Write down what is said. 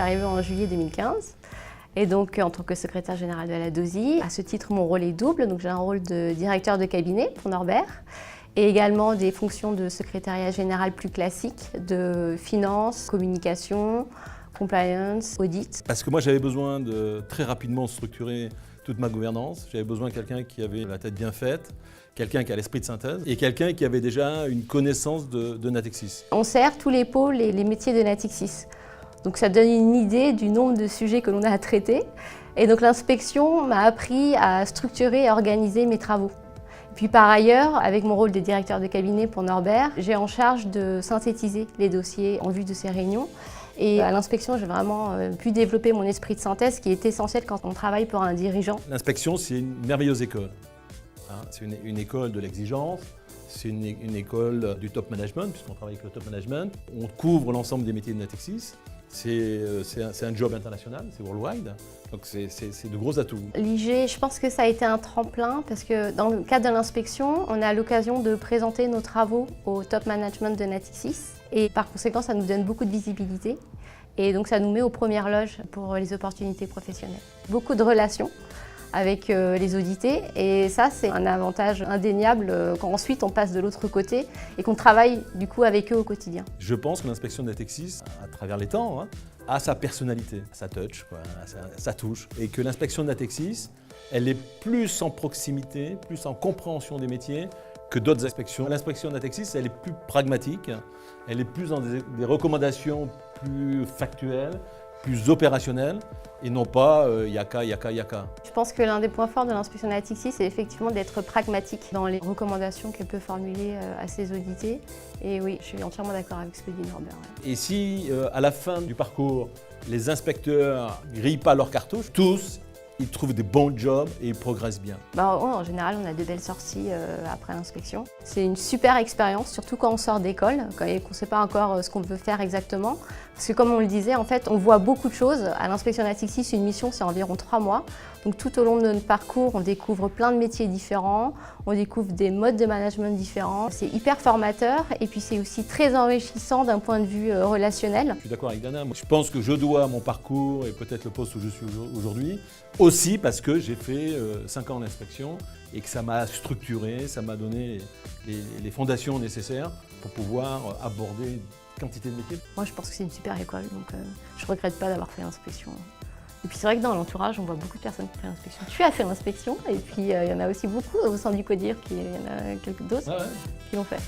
suis arrivée en juillet 2015. Et donc, en tant que secrétaire générale de la DOSI, à ce titre, mon rôle est double. Donc, j'ai un rôle de directeur de cabinet pour Norbert et également des fonctions de secrétariat général plus classiques, de finance, communication, compliance, audit. Parce que moi, j'avais besoin de très rapidement structurer toute ma gouvernance. J'avais besoin de quelqu'un qui avait la tête bien faite, quelqu'un qui a l'esprit de synthèse et quelqu'un qui avait déjà une connaissance de Natixis. On sert tous les pôles et les métiers de Natixis. Donc ça donne une idée du nombre de sujets que l'on a à traiter. Et donc l'inspection m'a appris à structurer et organiser mes travaux. Et puis par ailleurs, avec mon rôle de directeur de cabinet pour Norbert, j'ai en charge de synthétiser les dossiers en vue de ces réunions. Et à l'inspection, j'ai vraiment pu développer mon esprit de synthèse qui est essentiel quand on travaille pour un dirigeant. L'inspection, c'est une merveilleuse école. C'est une école de l'exigence, c'est une école du top management, puisqu'on travaille avec le top management. On couvre l'ensemble des métiers de Natixis. C'est un job international, c'est worldwide, donc c'est de gros atouts. L'IG, je pense que ça a été un tremplin parce que dans le cadre de l'inspection, on a l'occasion de présenter nos travaux au top management de Natixis et par conséquent, ça nous donne beaucoup de visibilité et donc ça nous met aux premières loges pour les opportunités professionnelles. Beaucoup de relations avec les audités et ça c'est un avantage indéniable quand ensuite on passe de l'autre côté et qu'on travaille du coup avec eux au quotidien. Je pense que l'inspection de Natixis, à travers les temps, a sa personnalité, sa touch, sa touche et que l'inspection de Natixis, elle est plus en proximité, plus en compréhension des métiers que d'autres inspections. L'inspection de Natixis, elle est plus pragmatique, elle est plus dans des recommandations plus factuelles, plus opérationnel et non pas yaka. Je pense que l'un des points forts de l'inspection de Natixis, c'est effectivement d'être pragmatique dans les recommandations qu'elle peut formuler à ses audités. Et oui, je suis entièrement d'accord avec ce que dit Norbert. Ouais. Et si à la fin du parcours, les inspecteurs ne grillent pas leurs cartouches, tous, ils trouvent des bons jobs et ils progressent bien. En général, on a de belles sorties après l'inspection. C'est une super expérience, surtout quand on sort d'école et qu'on ne sait pas encore ce qu'on veut faire exactement. Parce que comme on le disait, en fait, on voit beaucoup de choses. À l'inspection Natixis, une mission, c'est environ 3 mois. Donc tout au long de notre parcours, on découvre plein de métiers différents, on découvre des modes de management différents. C'est hyper formateur et puis c'est aussi très enrichissant d'un point de vue relationnel. Je suis d'accord avec Dana. Je pense que je dois mon parcours et peut-être le poste où je suis aujourd'hui aussi parce que j'ai fait 5 ans d'inspection et que ça m'a structuré, ça m'a donné les fondations nécessaires pour pouvoir aborder quantité de métiers. Moi, je pense que c'est une super école, donc je ne regrette pas d'avoir fait l'inspection. Et puis c'est vrai que dans l'entourage, on voit beaucoup de personnes qui font l'inspection. Tu as fait l'inspection et puis il y en a aussi beaucoup au sein du CODIR, il y en a quelques d'autres qui l'ont fait.